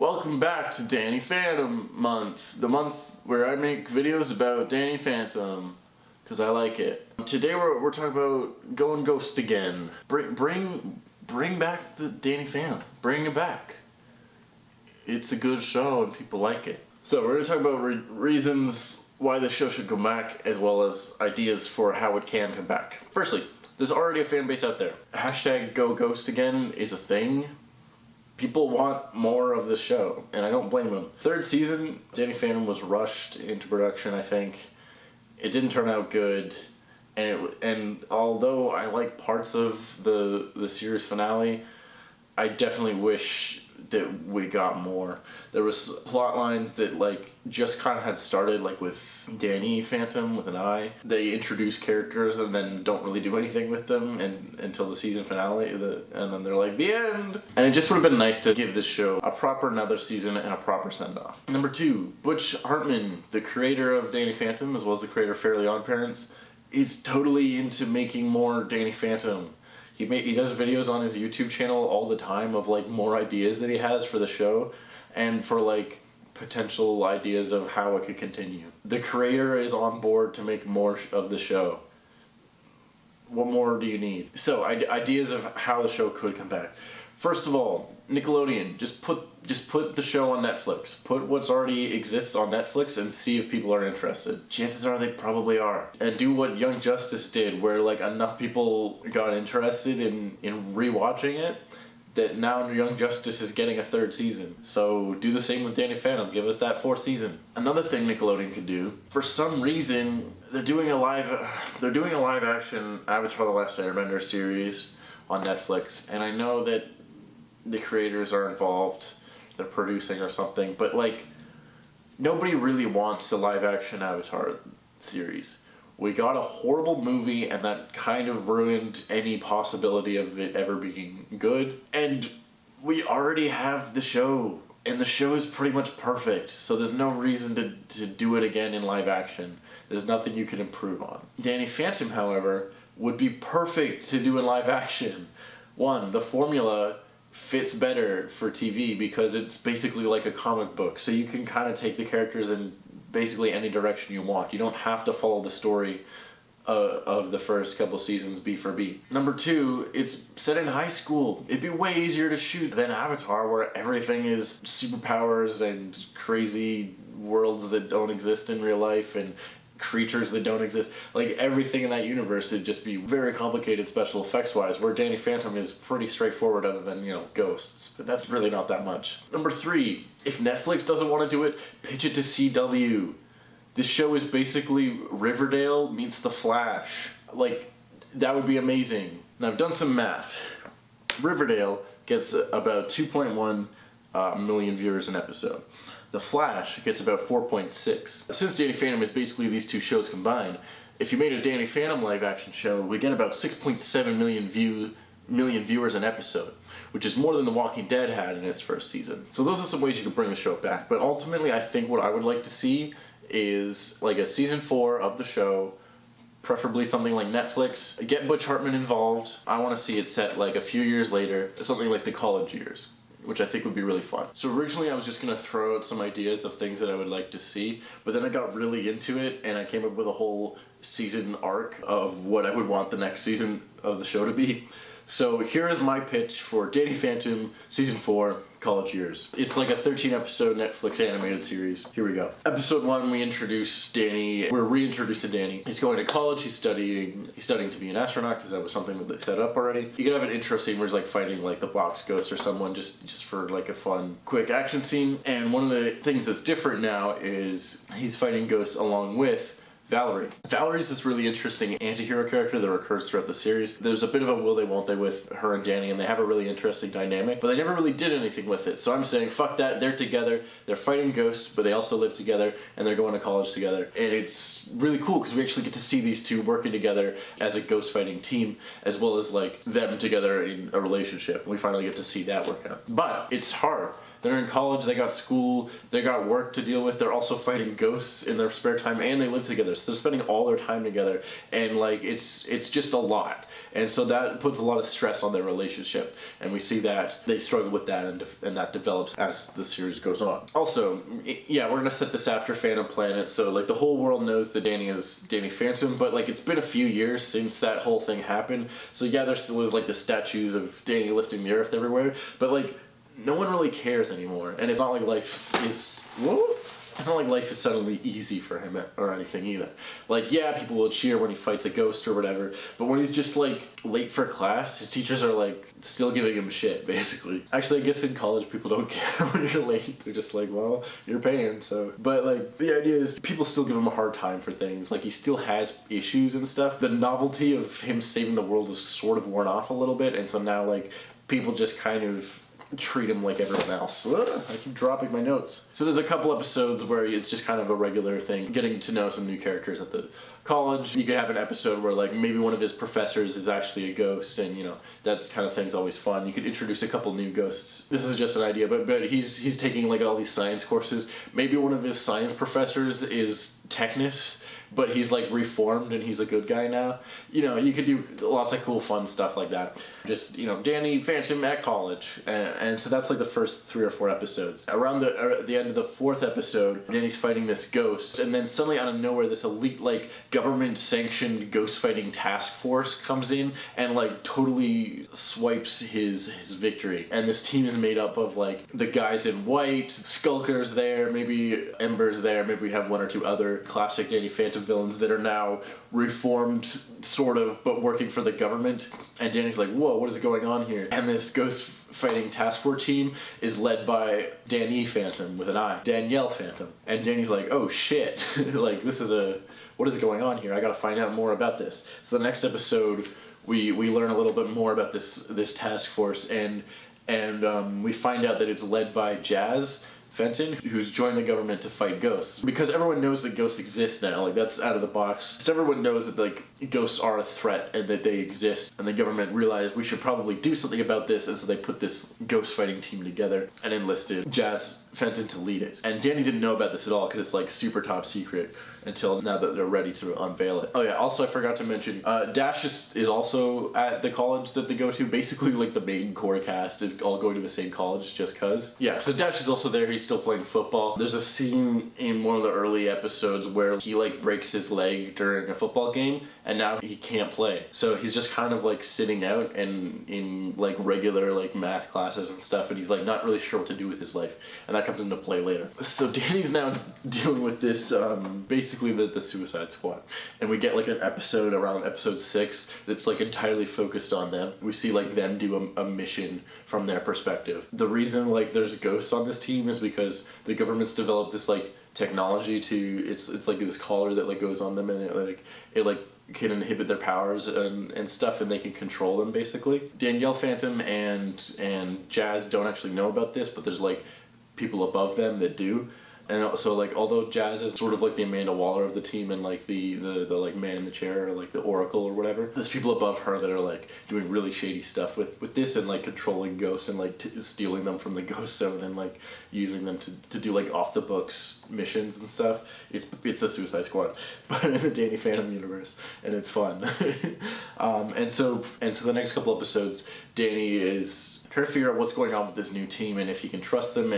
Welcome back to Danny Phantom Month, the month where I make videos about Danny Phantom, because I like it. Today we're talking about Going Ghost again. Bring back the Danny Phantom. Bring it back. It's a good show and people like it. So we're going to talk about reasons why the show should come back, as well as ideas for how it can come back. Firstly, there's already a fan base out there. Hashtag Go Ghost Again is a thing. People want more of the show, and I don't blame them. Third season, Danny Phantom was rushed into production, I think. It didn't turn out good, and although I like parts of the series finale, I definitely wish that we got more. There was plot lines that just kind of had started with Danny Phantom with an I. They introduce characters and then don't really do anything with them until the season finale, and then they're like, the end! And it just would have been nice to give this show a proper another season and a proper send-off. Number 2, Butch Hartman, the creator of Danny Phantom, as well as the creator of Fairly Odd Parents, is totally into making more Danny Phantom. He does videos on his YouTube channel all the time of more ideas that he has for the show, and for potential ideas of how it could continue. The creator is on board to make more of the show. What more do you need? So ideas of how the show could come back. First of all, Nickelodeon, just put the show on Netflix. Put what's already exists on Netflix and see if people are interested. Chances are they probably are. And do what Young Justice did, where enough people got interested in rewatching it that now Young Justice is getting a 3rd season. So do the same with Danny Phantom. Give us that 4th season. Another thing Nickelodeon could do, for some reason, they're doing a live action Avatar: The Last Airbender series on Netflix, and I know that the creators are involved, they're producing or something, but nobody really wants a live action Avatar series. We got a horrible movie and that kind of ruined any possibility of it ever being good, and we already have the show, and the show is pretty much perfect, so there's no reason to do it again in live action. There's nothing you can improve on. Danny Phantom, however, would be perfect to do in live action. One, the formula fits better for TV because it's basically like a comic book, so you can kind of take the characters in basically any direction you want. You don't have to follow the story of the first couple seasons beat for beat. Number 2, it's set in high school. It'd be way easier to shoot than Avatar, where everything is superpowers and crazy worlds that don't exist in real life and creatures that don't exist. Everything in that universe would just be very complicated special effects wise, where Danny Phantom is pretty straightforward other than, ghosts. But that's really not that much. Number 3, if Netflix doesn't want to do it, pitch it to CW. This show is basically Riverdale meets The Flash. That would be amazing. Now I've done some math. Riverdale gets about 2.1 million viewers an episode. The Flash gets about 4.6. Since Danny Phantom is basically these two shows combined, if you made a Danny Phantom live action show, we get about 6.7 million viewers an episode, which is more than The Walking Dead had in its first season. So those are some ways you could bring the show back. But ultimately, I think what I would like to see is a season 4 of the show, preferably something like Netflix. Get Butch Hartman involved. I want to see it set a few years later, something like the college years, which I think would be really fun. So originally I was just going to throw out some ideas of things that I would like to see, but then I got really into it and I came up with a whole season arc of what I would want the next season of the show to be. So here is my pitch for Danny Phantom Season 4, College Years. It's a 13-episode Netflix animated series. Here we go. Episode 1, we introduce Danny. We're reintroduced to Danny. He's going to college. He's studying to be an astronaut, because that was something that they set up already. You could have an intro scene where he's fighting the box ghost or someone just for a fun, quick action scene. And one of the things that's different now is he's fighting ghosts along with Valerie. Valerie's this really interesting anti-hero character that recurs throughout the series. There's a bit of a will they won't they with her and Danny, and they have a really interesting dynamic, but they never really did anything with it. So I'm saying, fuck that, they're together, they're fighting ghosts, but they also live together, and they're going to college together. And it's really cool, because we actually get to see these two working together as a ghost fighting team, as well as them together in a relationship. We finally get to see that work out. But it's hard, They're in college, they got school, they got work to deal with, they're also fighting ghosts in their spare time, and they live together, so they're spending all their time together, and like it's just a lot. And so that puts a lot of stress on their relationship, and we see that they struggle with that, and that develops as the series goes on. Also, yeah, we're gonna set this after Phantom Planet, so like the whole world knows that Danny is Danny Phantom, but like it's been a few years since that whole thing happened, so yeah, there still is like the statues of Danny lifting the earth everywhere, but like no one really cares anymore, and it's not like life is... Whoa. It's not like life is suddenly easy for him or anything either. Like, yeah, people will cheer when he fights a ghost or whatever, but when he's just like late for class, his teachers are like still giving him shit, basically. Actually, I guess in college people don't care when you're late. They're just like, well, you're paying, so. But like, the idea is people still give him a hard time for things. Like, he still has issues and stuff. The novelty of him saving the world is sort of worn off a little bit, and so now like people just kind of treat him like everyone else. I keep dropping my notes. So there's a couple episodes where it's just kind of a regular thing, getting to know some new characters at the college. You could have an episode where like maybe one of his professors is actually a ghost, and you know, that kind of thing's always fun. You could introduce a couple new ghosts. This is just an idea, but he's taking like all these science courses. Maybe one of his science professors is Technus, but he's like reformed and he's a good guy now. You know, you could do lots of cool fun stuff like that. Just, you know, Danny Phantom at college. And so that's like the first 3 or 4 episodes. Around the end of the 4th episode, Danny's fighting this ghost, and then suddenly out of nowhere this elite like government sanctioned ghost fighting task force comes in and like totally swipes his victory. And this team is made up of like the guys in white, Skulker's there, maybe Ember's there, maybe we have 1 or 2 other classic Danny Phantom villains that are now reformed, sort of, but working for the government. And Danny's like, whoa, what is going on here? And this ghost fighting task force team is led by Danny Phantom with an I, Danielle Phantom. And Danny's like, oh shit, like this is what is going on here? I gotta find out more about this. So the next episode, we learn a little bit more about this task force, and we find out that it's led by Jazz Fenton, who's joined the government to fight ghosts. Because everyone knows that ghosts exist now, like that's out of the box. So everyone knows that like ghosts are a threat and that they exist, and the government realized we should probably do something about this, and so they put this ghost fighting team together and enlisted Jazz Fenton to lead it. And Danny didn't know about this at all because it's like super top secret until now that they're ready to unveil it. Oh yeah, also I forgot to mention, Dash is also at the college that they go to. Basically like the main core cast is all going to the same college just cause. Yeah, so Dash is also there, he's still playing football. There's a scene in one of the early episodes where he like breaks his leg during a football game, and now he can't play. So he's just kind of like sitting out and in like regular like math classes and stuff, and he's like not really sure what to do with his life. And that comes into play later. So Danny's now dealing with this, basically the Suicide Squad. And we get like an episode around episode 6 that's like entirely focused on them. We see like them do a mission from their perspective. The reason like there's ghosts on this team is because the government's developed this like technology to, it's like this collar that like goes on them, and it can inhibit their powers and stuff, and they can control them basically. Danielle Phantom and Jazz don't actually know about this, but there's like people above them that do. And so like although Jazz is sort of like the Amanda Waller of the team and like the like man in the chair, or like the Oracle or whatever, there's people above her that are like doing really shady stuff with this, and like controlling ghosts and like stealing them from the ghost zone and like using them to do like off the books missions and stuff. It's the Suicide Squad, but in the Danny Phantom universe, and it's fun. And so the next couple episodes, Danny is trying to figure out what's going on with this new team and if he can trust them,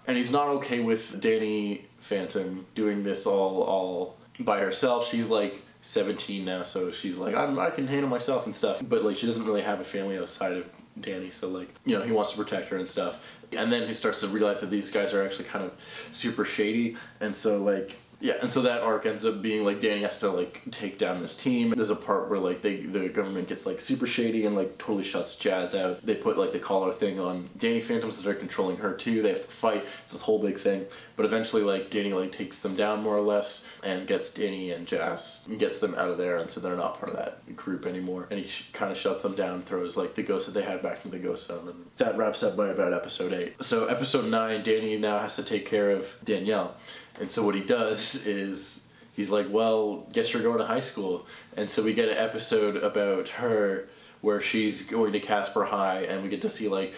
and he's not okay with Danny Phantom doing this all by herself. She's like 17 now, so she's like, I can handle myself and stuff. But like she doesn't really have a family outside of Danny, so like, you know, he wants to protect her and stuff. And then he starts to realize that these guys are actually kind of super shady, and so like, yeah, and so that arc ends up being like Danny has to like take down this team. There's a part where like the government gets like super shady and like totally shuts Jazz out. They put like the collar thing on Danny Phantom, so they're controlling her too. They have to fight. It's this whole big thing. But eventually like Danny like takes them down more or less and gets Danny and Jazz, gets them out of there, and so they're not part of that group anymore. And he kind of shuts them down, throws like the ghosts that they had back into the ghost zone, and that wraps up by about episode 8. So episode 9, Danny now has to take care of Danielle. And so what he does is he's like, well, guess you're going to high school. And so we get an episode about her where she's going to Casper High, and we get to see like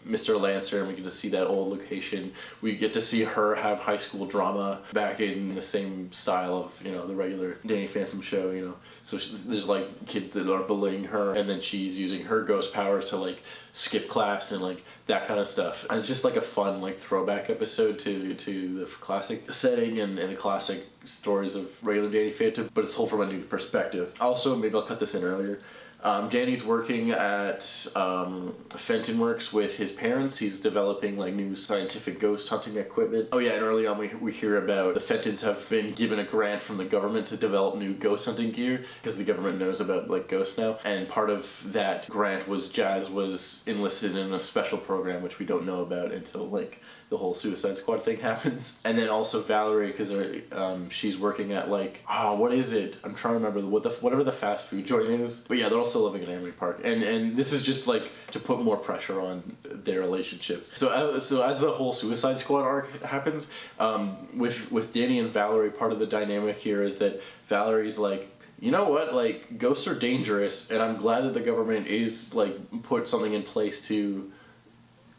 Mr. Lancer, and we get to see that old location. We get to see her have high school drama back in the same style of, you know, the regular Danny Phantom show, you know. So there's like kids that are bullying her, and then she's using her ghost powers to like skip class and like that kind of stuff. And it's just like a fun like throwback episode to the classic setting and the classic stories of regular Danny Phantom, but it's told from a new perspective. Also, maybe I'll cut this in earlier. Danny's working at Fenton Works with his parents. He's developing like new scientific ghost hunting equipment. Oh yeah, and early on we hear about the Fentons have been given a grant from the government to develop new ghost hunting gear because the government knows about like ghosts now. And part of that grant was Jazz was enlisted in a special program which we don't know about until like the whole Suicide Squad thing happens. And then also Valerie, because she's working at like, what is it? I'm trying to remember whatever the fast food joint is. But yeah, they're also living in Amity Park. And this is just like to put more pressure on their relationship. So as the whole Suicide Squad arc happens, with Danny and Valerie, part of the dynamic here is that Valerie's like, you know what, like, ghosts are dangerous, and I'm glad that the government is like put something in place to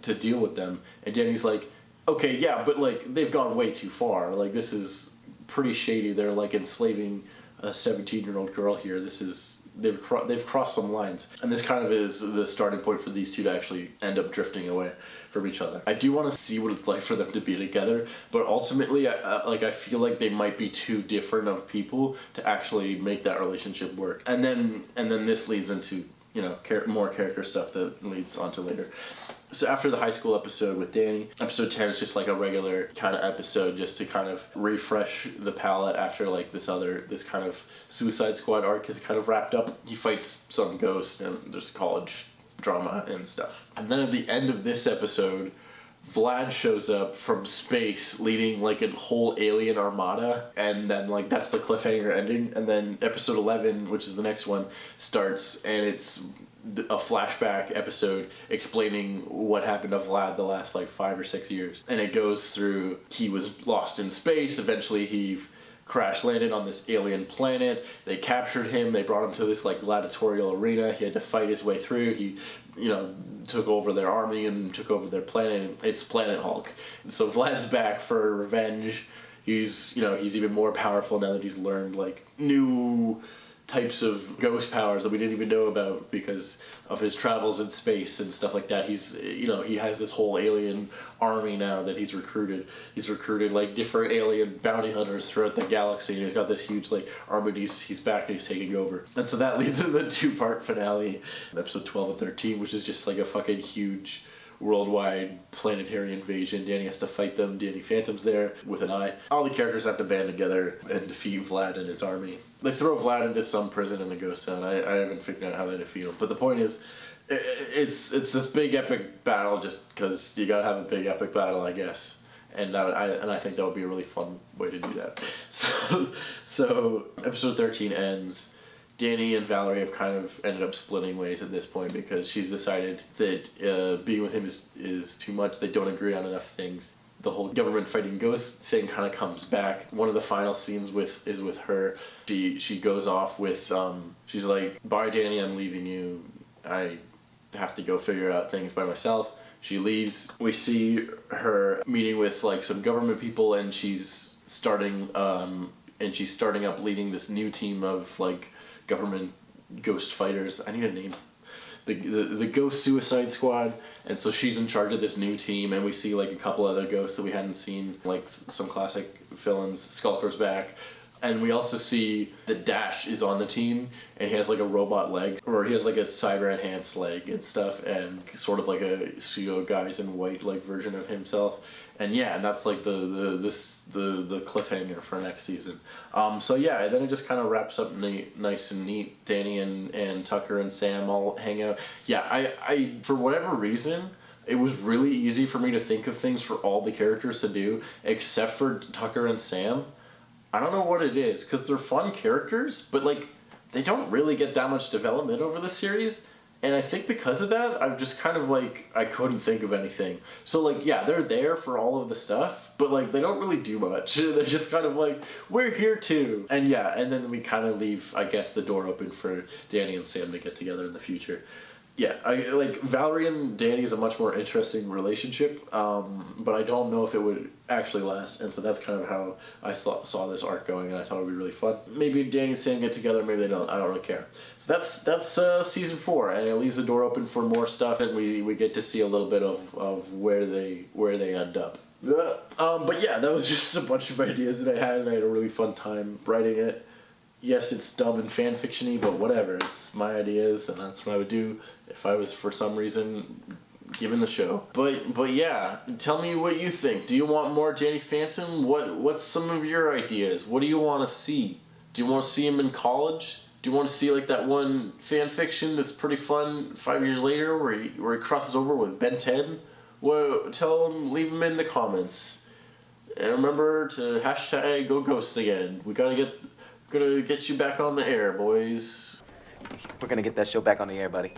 deal with them. And Danny's like, okay, yeah, but like they've gone way too far. Like this is pretty shady. They're like enslaving a 17-year-old girl here. This is they've crossed some lines. And this kind of is the starting point for these two to actually end up drifting away from each other. I do want to see what it's like for them to be together, but ultimately, I feel like they might be too different of people to actually make that relationship work. And then this leads into, you know, more character stuff that leads on to later. So after the high school episode with Danny, episode 10 is just like a regular kind of episode just to kind of refresh the palette after like this kind of Suicide Squad arc is kind of wrapped up. He fights some ghost and there's college drama and stuff. And then at the end of this episode, Vlad shows up from space leading like a whole alien armada, and then like that's the cliffhanger ending. And then episode 11, which is the next one, starts, and it's a flashback episode explaining what happened to Vlad the last like 5 or 6 years. And it goes through, he was lost in space, eventually he crash landed on this alien planet, they captured him, they brought him to this like gladiatorial arena, he had to fight his way through, he, you know, took over their army and took over their planet. It's Planet Hulk. So Vlad's back for revenge. He's even more powerful now that he's learned like new types of ghost powers that we didn't even know about because of his travels in space and stuff like that. He's, you know, he has this whole alien army now that he's recruited. He's recruited like different alien bounty hunters throughout the galaxy, and he's got this huge like army. He's back and he's taking over. And so that leads to the 2-part finale, episode 12 and 13, which is just like a fucking huge worldwide planetary invasion. Danny has to fight them. Danny Phantom's there with an eye. All the characters have to band together and defeat Vlad and his army. They throw Vlad into some prison in the Ghost Town. I haven't figured out how they defeat him. But the point is, it's this big epic battle just because you gotta have a big epic battle, I guess. And I think that would be a really fun way to do that. So episode 13 ends. Danny and Valerie have kind of ended up splitting ways at this point because she's decided that being with him is too much. They don't agree on enough things. The whole government fighting ghosts thing kind of comes back. One of the final scenes is with her. She goes off with, she's like, bye Danny, I'm leaving you. I have to go figure out things by myself. She leaves. We see her meeting with like some government people, and she's starting up leading this new team of like government ghost fighters. I need a name. The Ghost Suicide Squad. And so she's in charge of this new team, and we see like a couple other ghosts that we hadn't seen, like some classic villains. Skulker's back. And we also see that Dash is on the team, and he has like a robot leg, or he has like a cyber enhanced leg and stuff, and sort of like a pseudo guys in white like version of himself. And yeah, and that's like the cliffhanger for next season. So yeah, then it just kind of wraps up nice and neat. Danny and Tucker and Sam all hang out. Yeah, I for whatever reason, it was really easy for me to think of things for all the characters to do, except for Tucker and Sam. I don't know what it is, because they're fun characters, but like they don't really get that much development over the series. And I think because of that, I'm just kind of like, I couldn't think of anything. So like, yeah, they're there for all of the stuff, but like, they don't really do much. They're just kind of like, we're here too. And yeah, and then we kind of leave, I guess, the door open for Danny and Sam to get together in the future. Yeah, like Valerie and Danny is a much more interesting relationship, but I don't know if it would actually last, and so that's kind of how I saw this arc going, and I thought it would be really fun. Maybe Danny and Sam get together, maybe they don't. I don't really care. So that's season 4, and it leaves the door open for more stuff, and we get to see a little bit of where they end up. But yeah, that was just a bunch of ideas that I had, and I had a really fun time writing it. Yes, it's dumb and fan fiction-y, but whatever. It's my ideas, and that's what I would do if I was, for some reason, given the show. But yeah, tell me what you think. Do you want more Danny Phantom? What's some of your ideas? What do you want to see? Do you want to see him in college? Do you want to see like that one fan fiction that's pretty fun 5 years later where he crosses over with Ben 10? Well, tell him, leave him in the comments. And remember to hashtag go ghost again. We gotta get you back on the air, boys. We're gonna get that show back on the air, buddy.